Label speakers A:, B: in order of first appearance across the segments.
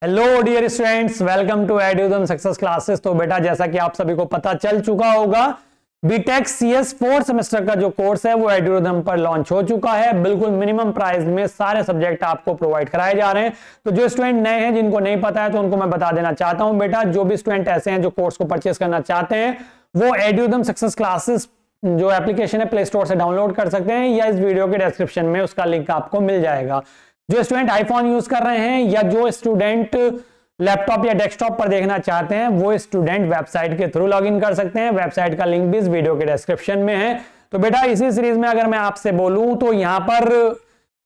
A: Hello dear students, welcome to Edujam success classes. तो बेटा जैसा कि आप सभी को पता चल चुका होगा, बीटेक सीएस 4 सेमेस्टर का जो कोर्स है वो एड्यूजम पर लॉन्च हो चुका है। बिल्कुल मिनिमम प्राइस में सारे सब्जेक्ट आपको प्रोवाइड कराए जा रहे हैं। तो जो स्टूडेंट नए हैं, जिनको नहीं पता है, तो उनको मैं बता देना चाहता हूं बेटा, जो भी स्टूडेंट ऐसे हैं जो कोर्स को परचेस करना चाहते हैं, वो एड्यूजम सक्सेस क्लासेस जो एप्लीकेशन है प्ले स्टोर से डाउनलोड कर सकते हैं, या इस वीडियो के डिस्क्रिप्शन में उसका लिंक आपको मिल जाएगा। जो स्टूडेंट आईफोन यूज कर रहे हैं या जो स्टूडेंट लैपटॉप या डेस्कटॉप पर देखना चाहते हैं, वो स्टूडेंट वेबसाइट के थ्रू लॉगिन कर सकते हैं। वेबसाइट का लिंक भी इस वीडियो के डिस्क्रिप्शन में है। तो बेटा इसी सीरीज में अगर मैं आपसे बोलूं तो यहां पर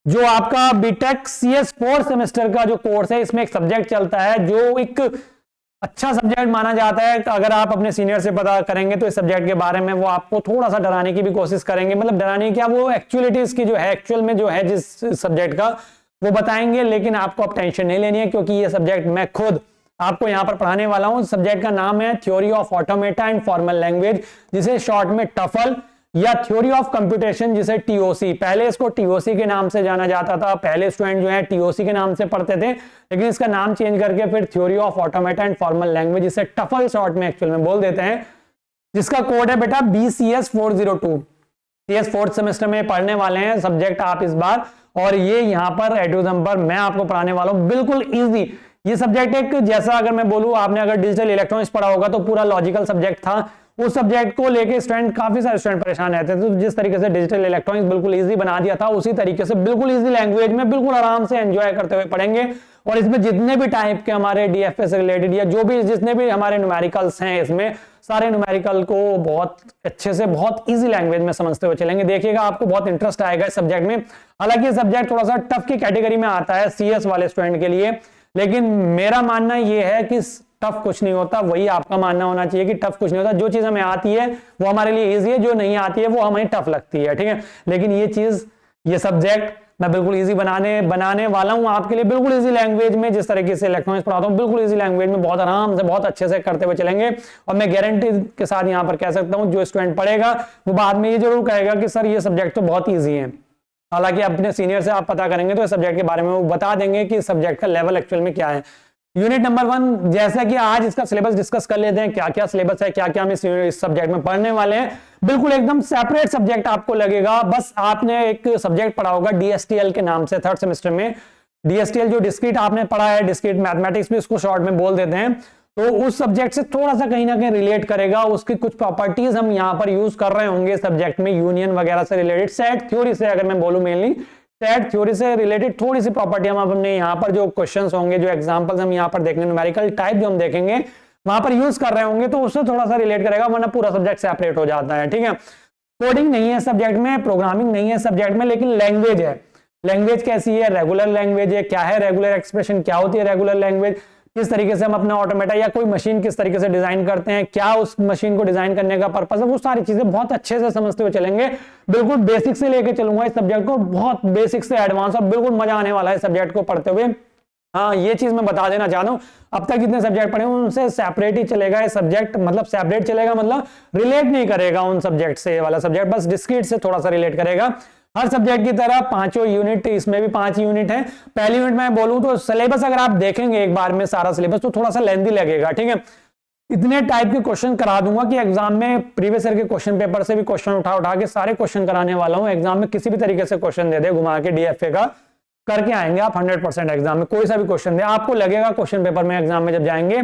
A: जो आपका बीटेक सीएस 4 सेमेस्टर का जो कोर्स है, इसमें एक सब्जेक्ट चलता है जो एक अच्छा सब्जेक्ट माना जाता है। अगर आप अपने सीनियर से पता करेंगे तो इस सब्जेक्ट के बारे में वो आपको थोड़ा सा डराने की भी कोशिश करेंगे। मतलब डराने क्या, वो एक्चुअलिटीज की जो है, एक्चुअल में जो है जिस सब्जेक्ट का, वो बताएंगे। लेकिन आपको अब टेंशन नहीं लेनी है, क्योंकि ये सब्जेक्ट मैं खुद आपको यहां पर पढ़ाने वाला हूं। सब्जेक्ट का नाम है theory of automata and formal language, जिसे शॉर्ट में टफल या थ्योरी ऑफ कंप्यूटेशन, जिसे टीओसी, पहले इसको टीओसी के नाम से जाना जाता था। पहले स्टूडेंट जो है टीओसी के नाम से पढ़ते थे, लेकिन इसका नाम चेंज करके फिर theory of automata and formal language, जिसे टफल शॉर्ट में एक्चुअल में बोल देते हैं, जिसका कोड है बेटा BCS 402। सीएस 4th सेमेस्टर में पढ़ने वाले हैं सब्जेक्ट आप इस बार, और ये यहां पर एड्यूजम पर मैं आपको पढ़ाने वाला हूं बिल्कुल इजी। ये सब्जेक्ट एक, जैसा अगर मैं बोलूं, आपने अगर डिजिटल इलेक्ट्रॉनिक्स पढ़ा होगा तो पूरा लॉजिकल सब्जेक्ट था। उस सब्जेक्ट को लेके स्टूडेंट, काफी सारे स्टूडेंट परेशान रहते थे। तो जिस तरीके से डिजिटल इलेक्ट्रॉनिक्स बिल्कुल इजी बना दिया था, उसी तरीके से बिल्कुल इजी लैंग्वेज में बिल्कुल आराम से एंजॉय करते हुए पढ़ेंगे। और इसमें जितने भी टाइप के हमारे डीएफए से रिलेटेड या जो भी जितने भी हमारे न्यूमेरिकल्स हैं, इसमें सारे न्यूमेरिकल को बहुत अच्छे से, बहुत इजी लैंग्वेज में समझते हुए चलेंगे। देखिएगा, आपको बहुत इंटरेस्ट आएगा इस सब्जेक्ट में। हालांकि सब्जेक्ट थोड़ा सा टफ की कैटेगरी में आता है सीएस वाले स्टूडेंट के लिए, लेकिन मेरा मानना यह है कि टफ कुछ नहीं होता। वही आपका मानना होना चाहिए कि टफ कुछ नहीं होता। जो चीज हमें आती है वो हमारे लिए इजी है, जो नहीं आती है वो हमें टफ लगती है, ठीक है। लेकिन ये चीज, ये सब्जेक्ट मैं बिल्कुल इजी बनाने वाला हूं आपके लिए, बिल्कुल इजी लैंग्वेज में। जिस तरीके से इलेक्ट्रॉनिक्स पढ़ाता हूं, बिल्कुल इजी लैंग्वेज में, बहुत आराम से, बहुत अच्छे से करते हुए चलेंगे। और मैं गारंटी के साथ यहां पर कह सकता हूं, जो स्टूडेंट पढ़ेगा वो बाद में ये जरूर कहेगा कि सर ये सब्जेक्ट तो बहुत ईजी है। हालांकि अपने सीनियर से आप पता करेंगे तो इस सब्जेक्ट के बारे में वो बता देंगे कि सब्जेक्ट का लेवल एक्चुअल में क्या है। यूनिट नंबर 1, जैसा कि आज इसका सिलेबस डिस्कस कर लेते हैं, क्या क्या सिलेबस है, क्या क्या हम इस सब्जेक्ट में पढ़ने वाले हैं। बिल्कुल एकदम सेपरेट सब्जेक्ट आपको लगेगा। बस आपने एक सब्जेक्ट पढ़ा होगा DSTL के नाम से 3rd सेमेस्टर में। DSTL जो डिस्क्रीट आपने पढ़ा है, डिस्क्रीट मैथमेटिक्स भी उसको शॉर्ट में बोल देते हैं, तो उस सब्जेक्ट से थोड़ा सा कहीं ना कहीं रिलेट करेगा। उसकी कुछ प्रॉपर्टीज हम यहाँ पर यूज कर रहे होंगे सब्जेक्ट में, यूनियन वगैरह से रिलेटेड, सेट थ्योरी से अगर मैं बोलूं, मेनली सेट थ्योरी से रिलेटेड थोड़ी सी प्रॉपर्टी हम अपने यहाँ पर, जो क्वेश्चंस होंगे, जो एग्जांपल्स हम यहाँ पर देखेंगे, न्यूमेरिकल टाइप जो हम देखेंगे वहां पर यूज कर रहे होंगे, तो उससे थोड़ा सा रिलेट करेगा, वरना पूरा सब्जेक्ट सेपरेट हो जाता है, ठीक है। कोडिंग नहीं है सब्जेक्ट में, प्रोग्रामिंग नहीं है सब्जेक्ट में, लेकिन लैंग्वेज है। लैंग्वेज कैसी है? रेगुलर लैंग्वेज है। क्या है रेगुलर एक्सप्रेशन, क्या होती है रेगुलर लैंग्वेज, किस तरीके से हम अपना ऑटोमेटा या कोई मशीन किस तरीके से डिजाइन करते हैं, क्या उस मशीन को डिजाइन करने का पर्पस है, वो सारी चीजें बहुत अच्छे से समझते हुए चलेंगे। बिल्कुल बेसिक से लेके चलूंगा इस सब्जेक्ट को, बहुत बेसिक से एडवांस, और बिल्कुल मजा आने वाला है सब्जेक्ट को पढ़ते हुए। हाँ, ये चीज मैं बता देना चाहता हूं, अब तक जितने सब्जेक्ट पढ़े उनसे सेपरेट ही चलेगा ये सब्जेक्ट। मतलब सेपरेट चलेगा, मतलब रिलेट नहीं करेगा उन सब्जेक्ट से। ये वाला सब्जेक्ट बस डिस्क्रीट से थोड़ा सा रिलेट करेगा। हर सब्जेक्ट की तरह 5 यूनिट, इसमें भी 5 यूनिट है। पहली यूनिट में बोलूं तो सिलेबस अगर आप देखेंगे एक बार में सारा सिलेबस, तो थोड़ा सा लेंथी लगेगा, ठीक है। इतने टाइप के क्वेश्चन करा दूंगा कि एग्जाम में प्रीवियस ईयर के क्वेश्चन पेपर से भी क्वेश्चन उठा के सारे क्वेश्चन कराने वाला हूं। एग्जाम में किसी भी तरीके से क्वेश्चन दे दे, घुमा के डीएफए का करके आएंगे आप 100%। एग्जाम में कोई सा भी क्वेश्चन दे, आपको लगेगा क्वेश्चन पेपर में, एग्जाम में जब जाएंगे,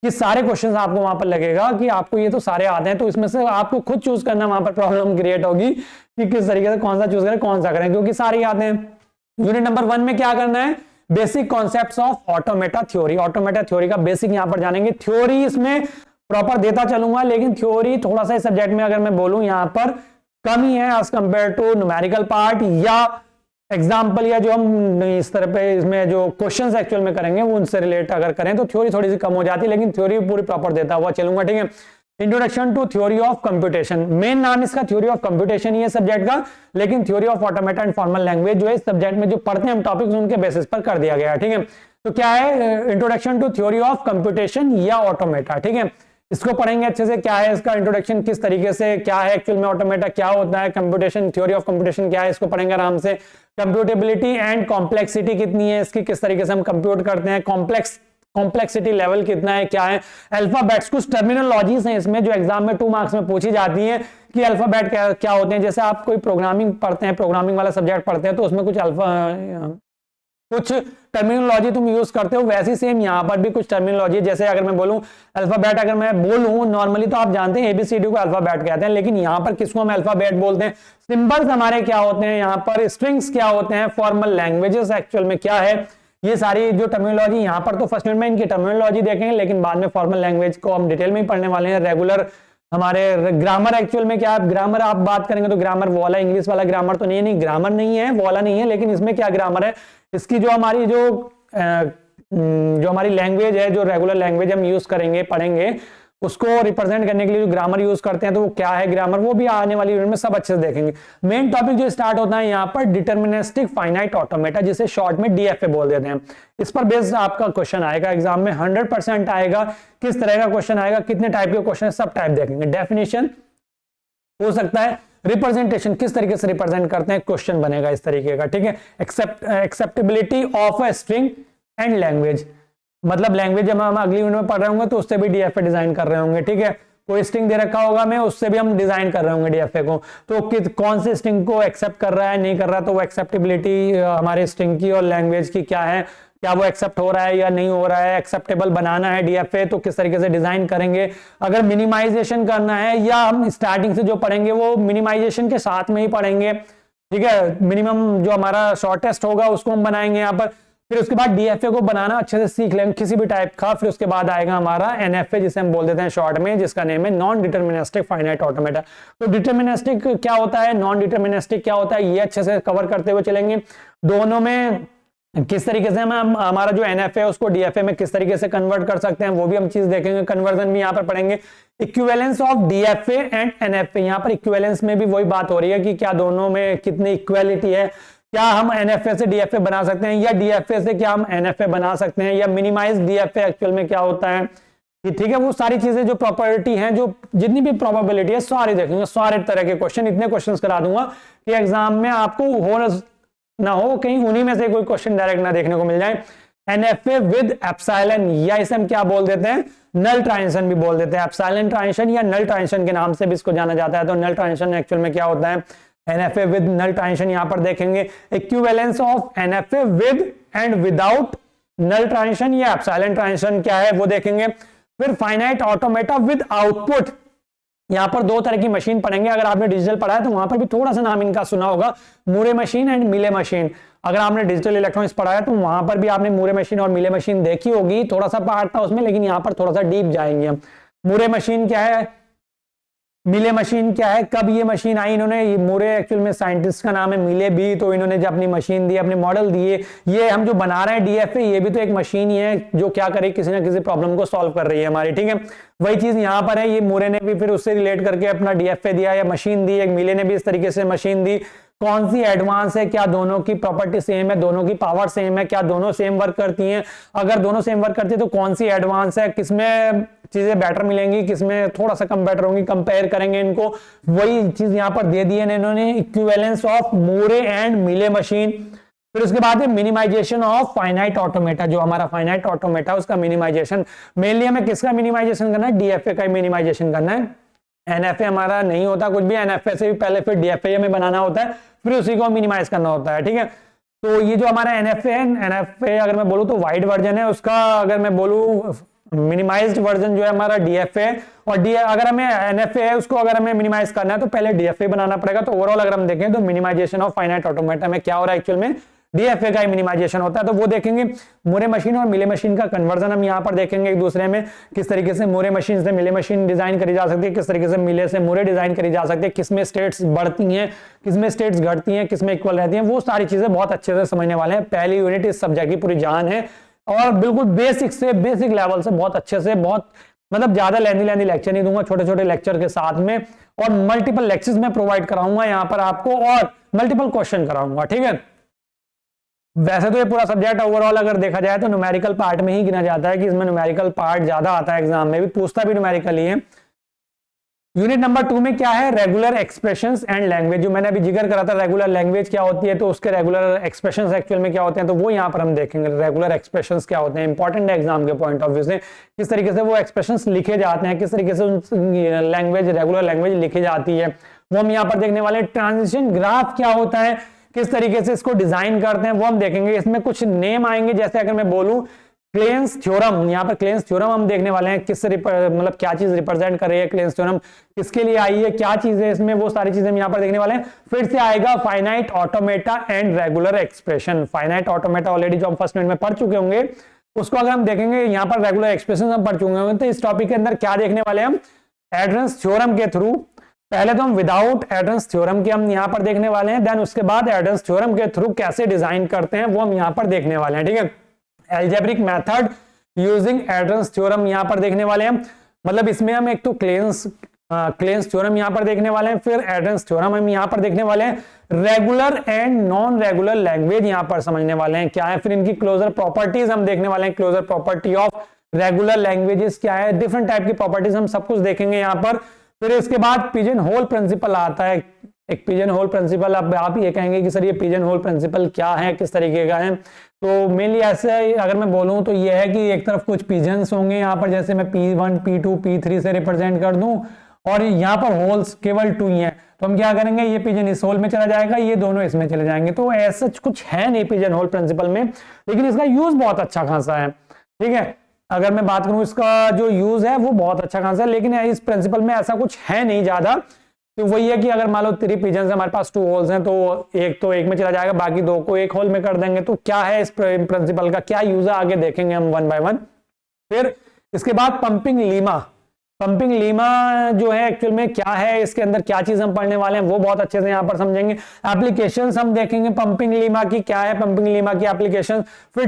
A: कि सारे क्वेश्चंस आपको वहां पर लगेगा कि आपको ये तो सारे आते हैं। तो इसमें से आपको खुद चूज करना, वहां पर प्रॉब्लम क्रिएट होगी कि किस तरीके से कौन सा चूज करें, कौन सा करें, क्योंकि सारे आते हैं। यूनिट नंबर 1 में क्या करना है? Basic concepts of automata theory. Automata theory का बेसिक यहां पर जानेंगे। थ्योरी इसमें प्रॉपर देता चलूंगा, लेकिन थ्योरी थोड़ा सा इस सब्जेक्ट में अगर मैं बोलूं यहां पर कमी है as compare to numerical part या एग्जाम्पल, या जो हम इस तरह पे इसमें जो क्वेश्चंस एक्चुअल में करेंगे वो उनसे रिलेट अगर करें तो थ्योरी थोड़ी सी कम हो जाती है, लेकिन थ्योरी पूरी प्रॉपर देता हुआ चलूंगा, ठीक है। Introduction to theory of computation, मेन नाम इसका थ्योरी ऑफ कंप्यूटेशन ही है सब्जेक्ट का, लेकिन theory of automata and formal language जो है इस सब्जेक्ट में जो पढ़ते हैं हम टॉपिक्स, उनके बेसिस पर कर दिया गया है, ठीक है। तो क्या है? Introduction to theory of computation या ऑटोमेटा, ठीक है। इसको पढ़ेंगे अच्छे से, क्या है इसका इंट्रोडक्शन, किस तरीके से, क्या है एक्चुअल में ऑटोमेटा, क्या होता है कंप्यूटेशन, थ्योरी ऑफ कंप्यूटेशन क्या है, इसको पढ़ेंगे आराम से। कंप्यूटेबिलिटी एंड कॉम्प्लेक्सिटी कितनी है इसकी, किस तरीके से हम कंप्यूट करते हैं, कॉम्प्लेक्स कॉम्प्लेक्सिटी लेवल कितना है, क्या है अल्फाबेट्स। कुछ टर्मिनोलॉजीज हैं इसमें जो एग्जाम में 2 मार्क्स में पूछी जाती है कि अल्फाबेट क्या होते हैं। जैसे आप कोई प्रोग्रामिंग पढ़ते हैं, प्रोग्रामिंग वाला सब्जेक्ट पढ़ते हैं, तो उसमें कुछ टर्मिनोलॉजी तुम यूज करते हो, वैसे सेम यहाँ पर भी कुछ टर्मिनोलॉजी। जैसे अगर मैं बोलूं अल्फाबेट, अगर मैं बोलूं नॉर्मली तो आप जानते हैं एबीसीडी को अल्फाबेट कहते हैं, लेकिन यहाँ पर किसको हम अल्फाबेट बोलते हैं, सिंबल्स हमारे क्या होते हैं, यहाँ पर स्ट्रिंग्स क्या होते हैं, फॉर्मल लैंग्वेजेस एक्चुअल में क्या है, ये सारी जो टर्मिनोलॉजी यहाँ पर तो फर्स्ट यूनिट में इनकी टर्मिनोलॉजी देखेंगे, लेकिन बाद में फॉर्मल लैंग्वेज को हम डिटेल में ही पढ़ने वाले हैं। रेगुलर हमारे ग्रामर एक्चुअल में क्या है, ग्रामर आप बात करेंगे तो ग्रामर वाला इंग्लिश वाला ग्रामर तो नहीं ग्रामर नहीं है, वाला नहीं है, लेकिन इसमें क्या ग्रामर है, इसकी जो हमारी जो हमारी लैंग्वेज है, जो रेगुलर लैंग्वेज हम यूज करेंगे पढ़ेंगे, उसको रिप्रेजेंट करने के लिए जो ग्रामर यूज करते हैं, तो वो क्या है ग्रामर, वो भी आने वाली यूनिट में सब अच्छे से देखेंगे। मेन टॉपिक जो स्टार्ट होता है यहाँ पर डिटर्मिनिस्टिक फाइनाइट ऑटोमेटा, जिसे शॉर्ट में डीएफए बोल देते हैं। इस पर बेस्ड आपका क्वेश्चन आएगा एग्जाम में, 100% आएगा। किस तरह का क्वेश्चन आएगा, कितने टाइप के क्वेश्चन, सब टाइप देखेंगे। डेफिनेशन हो सकता है, रिप्रेजेंटेशन किस तरीके से रिप्रेजेंट करते हैं, क्वेश्चन बनेगा इस तरीके का, ठीक है। Acceptability of a string and language, मतलब लैंग्वेज जब हम अगली यूनिट में पढ़ रहे होंगे तो उससे भी डीएफए डिजाइन कर रहे होंगे, ठीक है। कोई स्ट्रिंग दे रखा होगा मैं, उससे भी हम डिजाइन कर रहे होंगे डीएफए को, तो कौन से स्ट्रिंग को एक्सेप्ट कर रहा है नहीं कर रहा, तो वो एक्सेप्टेबिलिटी हमारे स्ट्रिंग की और लैंग्वेज की क्या है, क्या वो एक्सेप्ट हो रहा है या नहीं हो रहा है, एक्सेप्टेबल बनाना है डीएफए तो किस तरीके से डिजाइन करेंगे। अगर मिनिमाइजेशन करना है, या हम स्टार्टिंग से जो पढ़ेंगे वो मिनिमाइजेशन के साथ में ही पढ़ेंगे, ठीक है। मिनिमम जो हमारा शॉर्टेस्ट होगा उसको हम बनाएंगे यहाँ पर, फिर उसके बाद डीएफए को बनाना अच्छे से सीख लेंगे किसी भी टाइप का। फिर उसके बाद आएगा हमारा एनएफए, जिसे हम बोल देते हैं शॉर्ट में, जिसका नेम है नॉन डिटर्मिनिस्टिक फाइनाइट ऑटोमेटा। तो डिटर्मिनिस्टिक क्या होता है, नॉन डिटर्मिनिस्टिक क्या होता है, ये अच्छे से कवर करते हुए चलेंगे। दोनों में किस तरीके से हम हमारा जो एनएफए है उसको डीएफए में किस तरीके से कन्वर्ट कर सकते हैं, वो भी हम चीज देखेंगे। कन्वर्जन भी यहाँ पर पढ़ेंगे। Equivalence of DFA and NFA, यहाँ पर इक्विवेलेंस में भी वही बात हो रही है कि क्या दोनों में कितनी इक्वालिटी है, क्या हम एनएफए से डीएफए बना सकते हैं, या डीएफए से क्या हम एनएफए बना सकते हैं, या मिनिमाइज डीएफए एक्चुअल में क्या होता है, ठीक है। वो सारी चीजें जो प्रॉपर्टी हैं, जो जितनी भी प्रोबेबिलिटी है, सारी देखेंगे। सारे तरह के क्वेश्चन, इतने क्वेश्चंस करा दूंगा कि एग्जाम में आपको हो ना हो कहीं उन्हीं में से कोई क्वेश्चन डायरेक्ट ना देखने को मिल जाए। एनएफए विद एप्सिलॉन, या इसे हम क्या बोल देते हैं, नल ट्रांजिशन भी बोल देते हैं। एप्सिलॉन ट्रांजिशन या नल ट्रांजिशन के नाम से भी इसको जाना जाता है। तो नल ट्रांजिशन एक्चुअल में क्या होता है, एनएफए विद नल ट्रांजिशन यहाँ पर देखेंगे। Equivalence of NFA with and without null transition या एप्सिलॉन ट्रांजिशन क्या है वो देखेंगे। फिर फाइनाइट ऑटोमेटा विद आउटपुट, यहाँ पर 2 तरह की मशीन पढ़ेंगे। अगर आपने डिजिटल पढ़ा है तो वहां पर भी थोड़ा सा नाम इनका सुना होगा, मूरे मशीन एंड मिले मशीन। अगर आपने डिजिटल इलेक्ट्रॉनिक्स पढ़ा है तो वहां पर भी आपने मूरे मशीन और मिले मशीन देखी होगी, थोड़ा सा पार्ट था उसमें, लेकिन यहाँ पर थोड़ा सा डीप जाएंगे हम। मूरे मशीन क्या है, मिले मशीन क्या है, कब ये मशीन आई, इन्होंने मूरे एक्चुअल में साइंटिस्ट का नाम है मिले भी, तो इन्होंने जब अपनी मशीन दी, अपने मॉडल दिए, ये हम जो बना रहे हैं डीएफए, ये भी तो एक मशीन ही है जो क्या करे, किसी ना किसी प्रॉब्लम को सॉल्व कर रही है हमारी, ठीक है। वही चीज यहाँ पर है, ये मूरे ने भी फिर उससे रिलेट करके अपना डीएफए दिया या मशीन दी, एक मिले ने भी इस तरीके से मशीन दी। कौन सी एडवांस है, क्या दोनों की प्रॉपर्टी सेम है, दोनों की पावर सेम है, क्या दोनों सेम वर्क करती हैं, अगर दोनों सेम वर्क करती है तो कौन सी एडवांस है, किसमें चीजें बेटर मिलेंगी, किसमें थोड़ा सा कम बेटर होंगी, कंपेयर करेंगे इनको। वही चीज यहाँ पर दे दी है इन्होंने, इक्विवेलेंस ऑफ मूरे एंड मिले मशीन। फिर उसके बाद है मिनिमाइजेशन ऑफ फाइनाइट ऑटोमेटा, जो हमारा फाइनाइट ऑटोमेटा उसका मिनिमाइजेशन, मेनली हमें किसका मिनिमाइजेशन करना है, डीएफए का मिनिमाइजेशन करना है। एनएफए हमारा नहीं होता कुछ भी, एनएफए से भी पहले फिर डीएफए हमें बनाना होता है, फिर उसी को मिनिमाइज करना होता है, ठीक है। तो ये जो हमारा एनएफए है, एनएफए अगर मैं बोलूँ तो वाइड वर्जन है उसका, अगर मैं बोलूँ मिनिमाइज्ड वर्जन जो है हमारा डीएफए, और अगर हमें एनएफए है उसको अगर हमें मिनिमाइज करना है तो पहले डीएफए बनाना पड़ेगा। तो ओवरऑल अगर हम देखें तो मिनिमाइजेशन ऑफ फाइनाइट ऑटोमेटा में क्या हो रहा है, एक्चुअल में डीएफए का ही मिनिमाइजेशन होता है, तो वो देखेंगे। मूरे मशीन और मिले मशीन का कन्वर्जन हम यहाँ पर देखेंगे एक दूसरे में, किस तरीके से मूरे मशीन से मिले मशीन डिजाइन करी जा सकती है, किस तरीके से मिले से मूरे डिजाइन करी जा सकती है, किसमें स्टेट्स बढ़ती हैं, किसमें स्टेट्स घटती हैं, किसमें इक्वल रहती हैं, वो सारी चीजें बहुत अच्छे से समझने वाले हैं। पहली यूनिट इस सब्जेक्ट की पूरी जान है, और बिल्कुल बेसिक से बेसिक लेवल से बहुत अच्छे से, बहुत मतलब ज्यादा लेंदी लेक्चर नहीं दूंगा, छोटे छोटे लेक्चर के साथ में, और मल्टीपल लेक्चर्स में प्रोवाइड कराऊंगा यहाँ पर आपको, और मल्टीपल क्वेश्चन कराऊंगा, ठीक है। वैसे तो ये पूरा सब्जेक्ट ओवरऑल अगर देखा जाए तो न्यूमेरिकल पार्ट में ही गिना जाता है, कि इसमें न्यूमेरिकल पार्ट ज्यादा आता है, एग्जाम में भी पूछता भी न्यूमेरिकल ही है, यूनिट नंबर 2 में क्या है, रेगुलर एक्सप्रेशंस एंड लैंग्वेज। जो मैंने अभी जिक्र करा था रेगुलर लैंग्वेज क्या होती है, तो उसके रेगुलर एक्सप्रेशंस एक्चुअल में क्या होते हैं, तो वो यहाँ पर हम देखेंगे रेगुलर एक्सप्रेशंस क्या होते हैं, इंपॉर्टेंट एग्जाम के पॉइंट ऑफ व्यू से किस तरीके से वो एक्सप्रेशंस लिखे जाते हैं, किस तरीके से लैंग्वेज रेगुलर लैंग्वेज लिखी जाती है, वो हम यहाँ पर देखने वाले हैं। ट्रांजिशन ग्राफ क्या होता है, किस तरीके से इसको डिजाइन करते हैं, वो हम देखेंगे। इसमें कुछ नेम आएंगे, जैसे अगर मैं बोलूं क्लेन्स थ्योरम, यहाँ पर क्लेन्स थ्योरम हम देखने वाले हैं, किस मतलब क्या चीज रिप्रेजेंट कर रही है क्लेन्स थ्योरम, किसके लिए आई है, क्या चीज है इसमें, वो सारी चीजें हम यहाँ पर देखने वाले हैं। फिर से आएगा finite automata and regular expression. Finite automata already जो हम फर्स्ट यूनिट में पढ़ चुके होंगे, उसको अगर हम देखेंगे, यहाँ पर रेगुलर एक्सप्रेशन हम पढ़ चुके होंगे। तो इस टॉपिक के अंदर क्या देखने वाले हम, एड्रेंस थ्योरम के थ्रू, पहले तो हम विदाउट एड्रेंस थ्योरम के हम यहाँ पर देखने वाले हैं, देन उसके बाद एड्रेंस थ्योरम के थ्रू कैसे डिजाइन करते हैं वो हम यहाँ पर देखने वाले हैं, ठीक है। Algebraic method using adherence theorem यहाँ पर देखने वाले हैं, मतलब इसमें हम एक तो क्लेन्स थ्योरम यहाँ पर देखने वाले हैं, फिर एड्रेंस थ्योरम हम यहाँ पर देखने वाले हैं, regular and non regular language यहाँ पर समझने वाले हैं क्या है, फिर इनकी क्लोजर प्रॉपर्टीज हम देखने वाले हैं, closure property of regular languages क्या है, डिफरेंट टाइप की प्रॉपर्टीज हम सब कुछ देखेंगे यहाँ पर। फिर इसके बाद पिजन होल प्रिंसिपल आता है, एक पिजन होल प्रिंसिपल। अब आप ये कहेंगे कि सर ये पिजन होल प्रिंसिपल क्या है, किस तरीके का है, तो मेनली ऐसे अगर मैं बोलूं तो ये है कि एक तरफ कुछ पिजन्स होंगे यहाँ पर, जैसे मैं P1 P2 P3 से रिप्रेजेंट कर दूं, और यहाँ पर होल्स केवल 2 ही हैं, तो हम क्या करेंगे, ये पिजन इस होल में चला जाएगा, ये दोनों इसमें चले जाएंगे। तो ऐसा कुछ है नहीं पिजन होल प्रिंसिपल में, लेकिन इसका यूज बहुत अच्छा खासा है, ठीक है। अगर मैं बात करूं इसका जो यूज है वो बहुत अच्छा खासा है, लेकिन इस प्रिंसिपल में ऐसा कुछ है नहीं ज्यादा। तो वही है कि अगर मान लो 3 पिजन्स हमारे पास 2 होल्स हैं, तो एक में चला जाएगा, बाकी 2 को एक होल में कर देंगे। तो क्या है इस प्रिंसिपल का क्या यूज है, आगे देखेंगे हम 1 बाय 1। फिर इसके बाद पंपिंग लीमा जो है एक्चुअल में क्या है, इसके अंदर क्या चीज हम पढ़ने वाले हैं वो बहुत अच्छे से यहाँ पर समझेंगे। एप्लीकेशंस हम देखेंगे पंपिंग लीमा की, क्या है पंपिंग लीमा की एप्लीकेशन। फिर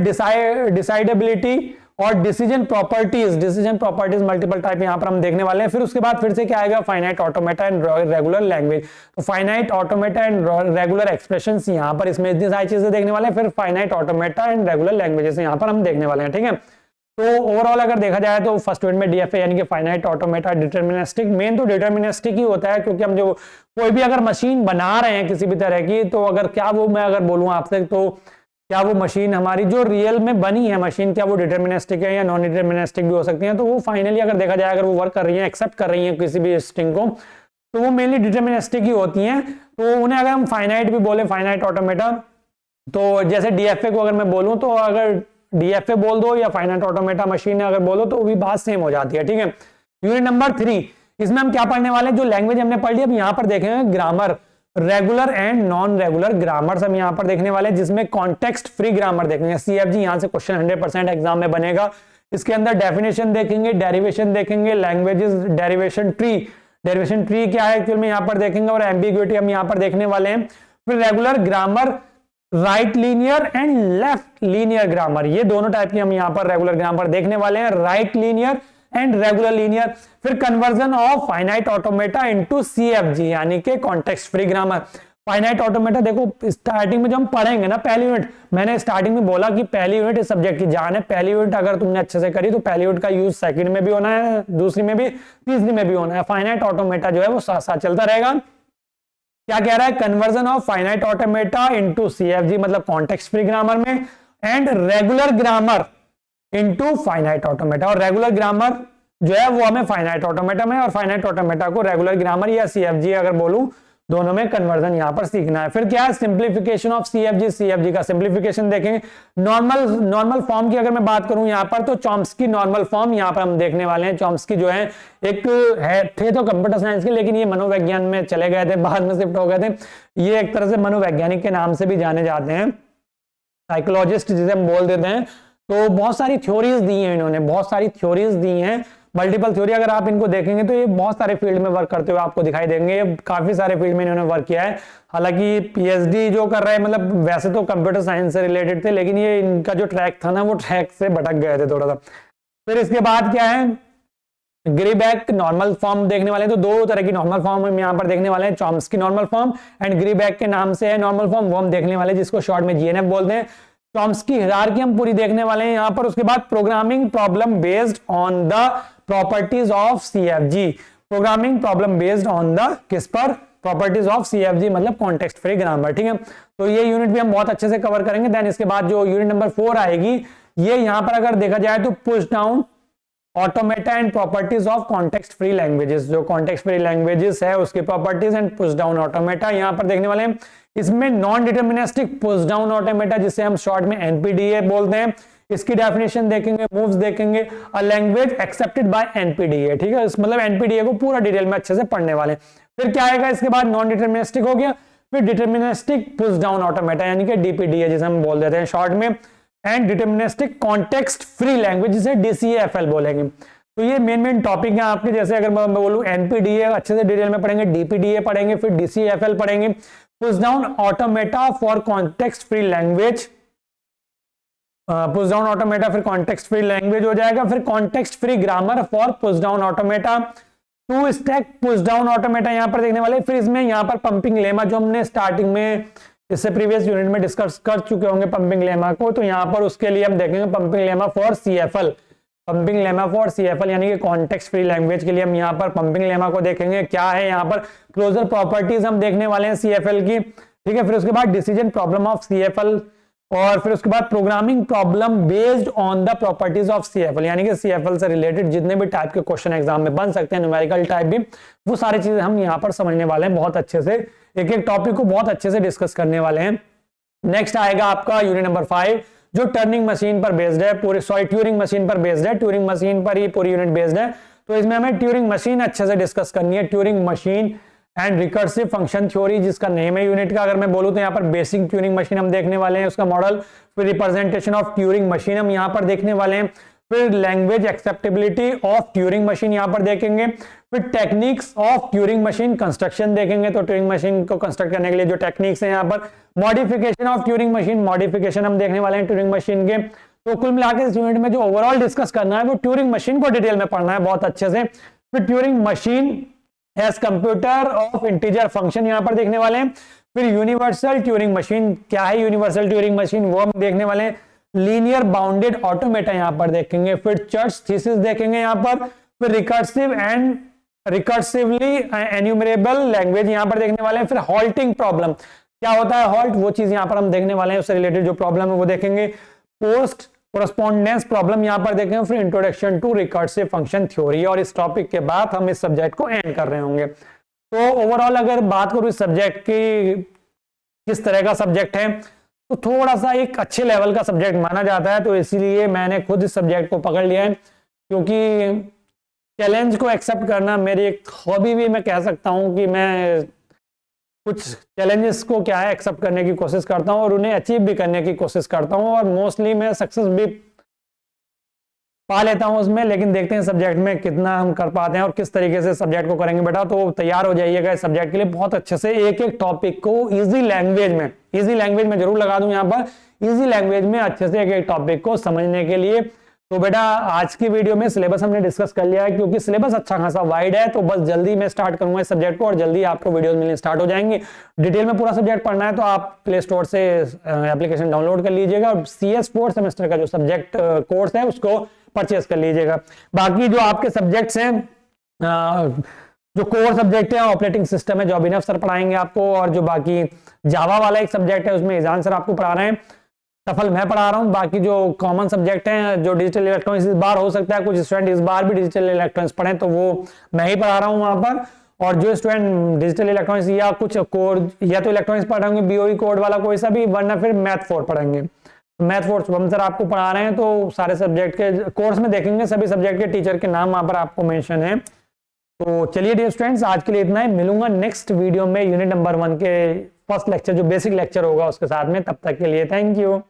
A: डिसाइडेबिलिटी और डिसीजन प्रॉपर्टीज मल्टीपल टाइप यहाँ पर हम देखने वाले हैं। फिर उसके बाद फिर से क्या आएगा, finite automata and regular language. तो finite automata and regular expressions यहाँ पर इसमें इतनी सारी चीजें देखने वाले हैं। फिर finite automata and regular languages यहाँ पर हम देखने वाले हैं, ठीक है। तो ओवरऑल अगर देखा जाए तो फर्स्ट यूनिट में डीएफए यानी कि फाइनाइट ऑटोमेटा डिटरमिनिस्टिक, मेन तो डिटरमिनिस्टिक ही होता है, क्योंकि हम जो कोई भी अगर मशीन बना रहे हैं किसी भी तरह की, तो अगर क्या वो मैं अगर बोलूं आपसे, तो क्या वो मशीन हमारी जो रियल में बनी है मशीन, क्या वो डिटरमिनिस्टिक है या नॉन डिटरमिनिस्टिक भी हो सकती है। तो वो फाइनली अगर देखा जाए, अगर वो वर्क कर रही है, एक्सेप्ट कर रही है किसी भी स्ट्रिंग को, तो वो मेनली डिटरमिनिस्टिक ही होती हैं। तो उन्हें अगर हम फाइनाइट भी बोले, फाइनाइट ऑटोमेटा, तो जैसे डीएफए को अगर मैं बोलूं, तो अगर डीएफए बोल दो या फाइनाइट ऑटोमेटा मशीन अगर बोलो, तो भी बात सेम हो जाती है, ठीक है। यूनिट नंबर 3, इसमें हम क्या पढ़ने वाले हैं, जो लैंग्वेज हमने पढ़ ली, अब यहाँ पर देखेंगे grammar, regular and non regular grammars हम यहाँ पर देखने वाले हैं, जिसमें कॉन्टेक्स्ट फ्री ग्रामर देखेंगे। सीएफजी यहाँ से क्वेश्चन 100% एग्जाम में बनेगा। इसके अंदर डेफिनेशन देखेंगे, डेरिवेशन देखेंगे, लैंग्वेजेस, डेरिवेशन ट्री क्या है एक्चुअल में यहाँ पर देखेंगे, और एम्बिग्युइटी हम यहाँ पर देखने वाले हैं। फिर regular grammar, right linear and left linear grammar, ये दोनों टाइप की हम यहाँ पर रेगुलर ग्रामर देखने वाले हैं, right linear and regular linear. फिर conversion of finite automata into CFG यानी कि context free grammar. Finite automata देखो स्टार्टिंग में जब हम पढ़ेंगे ना, पहली यूनिट मैंने स्टार्टिंग में बोला कि पहली यूनिट इस सब्जेक्ट की जान है। पहली यूनिट अगर तुमने अच्छे से करी तो पहली यूनिट का यूज सेकंड में भी होना है, दूसरी में भी, तीसरी में भी होना है। फाइनाइट ऑटोमेटा जो है वो साथ साथ चलता रहेगा। क्या कह रहा है, conversion of finite automata into CFG मतलब कॉन्टेक्स्ट फ्री ग्रामर में, and regular grammar into finite automata. और रेगुलर ग्रामर जो है वो हमें फाइनाइट ऑटोमेटा में, और फाइनाइट ऑटोमेटा को रेगुलर ग्रामर या सीएफजी अगर बोलूं, दोनों में कन्वर्जन यहां पर सीखना है। फिर क्या है, सिंप्लीफिकेशन ऑफ सीएफजी का सिंप्लीफिकेशन देखेंगे। नॉर्मल फॉर्म की अगर मैं बात करूं यहां पर, तो चॉम्स्की नॉर्मल फॉर्म यहां पर हम देखने वाले हैं। चॉम्स्की जो है एक थे तो कंप्यूटर साइंस के, लेकिन ये मनोविज्ञान में चले गए थे, बाद में शिफ्ट हो गए थे। ये एक तरह से मनोवैज्ञानिक के नाम से भी जाने जाते हैं, साइकोलॉजिस्ट जिसे हम बोल देते हैं। तो बहुत सारी थ्योरीज दी हैं इन्होंने, बहुत सारी थ्योरीज दी हैं, मल्टीपल थ्योरी। अगर आप इनको देखेंगे तो ये बहुत सारे फील्ड में वर्क करते हुए आपको दिखाई देंगे। काफी सारे फील्ड में इन्होंने वर्क किया है। हालांकि पीएचडी जो कर रहे हैं, मतलब वैसे तो कंप्यूटर साइंस से रिलेटेड थे, लेकिन ये इनका जो ट्रैक था ना, वो ट्रैक से भटक गए थे थोड़ा सा। फिर इसके बाद क्या है, ग्रीबैक नॉर्मल फॉर्म देखने वाले हैं। तो दो तरह की नॉर्मल फॉर्म हम यहाँ पर देखने वाले हैं, चॉम्स्की नॉर्मल फॉर्म एंड ग्रीबैक के नाम से है नॉर्मल फॉर्म, वो हम देखने वाले हैं, जिसको शॉर्ट में जीएनएफ बोलते हैं। चॉम्स्की हायरार्की हम पूरी देखने वाले हैं यहाँ पर। उसके बाद programming problem based on the properties of CFG, programming problem based on the किस पर, प्रॉपर्टीज ऑफ CFG मतलब कॉन्टेक्स्ट फ्री ग्रामर। ठीक है, तो ये यूनिट भी हम बहुत अच्छे से कवर करेंगे। देन इसके बाद जो यूनिट नंबर 4 आएगी, ये यहां पर अगर देखा जाए तो push down automata and properties of context free languages, जो कॉन्टेक्स्ट फ्री लैंग्वेजेस है उसकी properties and push down automata यहां पर देखने वाले हैं। इसमें non deterministic push down automata, जिसे हम शॉर्ट में NPDA बोलते हैं, इसकी डेफिनेशन देखेंगे, मूव्स देखेंगे, a language accepted by NPDA। ठीक है, मतलब NPDA को पूरा डिटेल में अच्छे से पढ़ने वाले। फिर क्या आएगा इसके बाद, नॉन डिटर्मिनिस्टिक हो गया, फिर डिटर्मिनिस्टिक पुश डाउन ऑटोमेटा यानी कि DPDA जिसे हम बोल देते हैं शॉर्ट में, and deterministic context free language जिसे DCFL बोलेंगे। तो ये मेन टॉपिक है आपके, जैसे अगर मैं बोलूं NPDA अच्छे से डिटेल में पढ़ेंगे, DPDA पढ़ेंगे, फिर DCFL पढ़ेंगे, push down automata for context free language, push down automata फिर कॉन्टेक्स्ट फ्री लैंग्वेज हो जाएगा, फिर context free grammar for push down automata, to stack push down automata यहां पर देखने वाले। फिर इसमें यहां पर पंपिंग लेमा, जो हमने स्टार्टिंग में इससे प्रीवियस यूनिट में डिस्कस कर चुके होंगे पंपिंग लेमा को, तो यहां पर उसके लिए हम देखेंगे pumping lemma for CFL, pumping lemma for CFL यानी कि कॉन्टेक्स्ट फ्री लैंग्वेज के लिए हम यहां पर पंपिंग लेमा को देखेंगे। क्या है यहां पर क्लोजर प्रॉपर्टीज हम देखने वाले हैं CFL की। ठीक है, फिर उसके बाद डिसीजन प्रॉब्लम ऑफ CFL, और फिर उसके बाद programming problem based on the properties of CFL, यानी कि CFL से रिलेटेड जितने भी टाइप के क्वेश्चन एग्जाम में बन सकते हैं, न्यूमेरिकल टाइप भी, वो सारी चीजें हम यहाँ पर समझने वाले हैं बहुत अच्छे से, एक एक टॉपिक को बहुत अच्छे से डिस्कस करने वाले हैं। नेक्स्ट आएगा आपका यूनिट नंबर 5, जो टर्निंग मशीन पर बेस्ड है, ट्यूरिंग मशीन पर बेस्ड है, ट्यूरिंग मशीन पर ही पूरी यूनिट बेस्ड है। तो इसमें हमें ट्यूरिंग मशीन अच्छे से डिस्कस करनी है, Turing machine and recursive function theory जिसका नेम है यूनिट का। अगर मैं बोलूं तो यहाँ पर बेसिक ट्यूरिंग मशीन हम देखने वाले हैं, उसका मॉडल, फिर रिप्रेजेंटेशन ऑफ ट्यूरिंग मशीन हम यहाँ पर देखने वाले हैं, फिर language acceptability of Turing machine यहाँ पर देखेंगे, फिर techniques of Turing machine construction देखेंगे। तो ट्यूरिंग मशीन को कंस्ट्रक्ट करने के लिए जो टेक्निक्स है यहाँ पर, modification of Turing machine, modification हम देखने वाले हैं ट्यूरिंग मशीन के। तो कुल मिलाकर इस यूनिट में जो ओवरऑल डिस्कस करना है वो ट्यूरिंग मशीन को डिटेल में पढ़ना है बहुत अच्छे से। फिर Turing machine as computer of integer function यहाँ पर देखने वाले हैं। फिर यूनिवर्सल ट्यूरिंग मशीन, क्या है यूनिवर्सल ट्यूरिंग मशीन, वो हम देखने वाले हैं। लीनियर बाउंडेड ऑटोमेटा यहाँ पर देखेंगे, फिर चर्च थीसिस देखेंगे यहाँ पर, फिर रिकर्सिव एंड रिकर्सिवली एन्यूमरेबल लैंग्वेज यहाँ पर देखने वाले हैं। फिर हॉल्टिंग प्रॉब्लम, क्या होता है हॉल्ट, वो चीज यहाँ पर हम देखने वाले हैं, उससे रिलेटेड जो प्रॉब्लम है वो देखेंगे। पोस्ट कोरस्पोंडेंस प्रॉब्लम यहाँ पर देखेंगे, फिर introduction to recursive function theory, और इस टॉपिक के बाद हम इस सब्जेक्ट को एंड कर रहे होंगे। तो ओवरऑल अगर बात करूं इस सब्जेक्ट की किस तरह का सब्जेक्ट है, तो थोड़ा सा एक अच्छे लेवल का सब्जेक्ट माना जाता है, तो इसीलिए मैंने खुद इस सब्जेक्ट को पकड़ लिया है, क्योंकि चैलेंज को एक्सेप्ट करना मेरी एक हॉबी भी मैं कह सकता हूं कि मैं कुछ चैलेंजेस को क्या है एक्सेप्ट करने की कोशिश करता हूं और उन्हें अचीव भी करने की कोशिश करता हूं, और मोस्टली मैं सक्सेस भी पा लेता हूं उसमें। लेकिन देखते हैं सब्जेक्ट में कितना हम कर पाते हैं और किस तरीके से सब्जेक्ट को करेंगे बेटा। तो तैयार हो जाइएगा इस सब्जेक्ट के लिए बहुत अच्छे से, एक एक टॉपिक को इजी लैंग्वेज में जरूर लगा दूं यहाँ पर, इजी लैंग्वेज में अच्छे से एक एक टॉपिक को समझने के लिए। तो बेटा आज की वीडियो में सिलेबस हमने डिस्कस कर लिया है, क्योंकि सिलेबस अच्छा खासा वाइड है, तो बस जल्दी मैं स्टार्ट करूंगा इस सब्जेक्ट को और जल्दी आपको वीडियोस मिलने स्टार्ट हो जाएंगे। डिटेल में पूरा सब्जेक्ट पढ़ना है तो आप प्ले स्टोर से एप्लीकेशन डाउनलोड कर लीजिएगा और CS 4th सेमेस्टर का जो सब्जेक्ट कोर्स है उसको परचेस कर लीजिएगा। बाकी जो आपके सब्जेक्ट्स हैं, जो कोर सब्जेक्ट है ऑपरेटिंग सिस्टम है, जो अभिनव सर पढ़ाएंगे आपको, और जो बाकी जावा वाला एक सब्जेक्ट है उसमें ईजान सर आपको पढ़ा रहे हैं, सफल मैं पढ़ा रहा हूँ। बाकी जो कॉमन सब्जेक्ट हैं, जो डिजिटल इलेक्ट्रॉनिक्स, इस बार हो सकता है कुछ स्टूडेंट इस बार भी डिजिटल इलेक्ट्रॉनिक्स पढ़ें, तो वो मैं ही पढ़ा रहा हूँ वहां पर। और जो स्टूडेंट डिजिटल इलेक्ट्रॉनिक्स या कुछ कोड, या तो इलेक्ट्रॉनिक्स पढ़ेंगे BOE कोड वाला कोई सा भी, वरना फिर मैथ 4 पढ़ेंगे। मैथ 4 शुभम सर आपको पढ़ा रहे हैं, तो सारे सब्जेक्ट के कोर्स में देखेंगे, सभी सब्जेक्ट के टीचर के नाम वहां पर आपको मेंशन है। तो चलिए डियर स्टूडेंट्स, आज के लिए इतना ही। मिलूंगा नेक्स्ट वीडियो में यूनिट नंबर 1 के फर्स्ट लेक्चर, जो बेसिक लेक्चर होगा उसके साथ में। तब तक के लिए थैंक यू।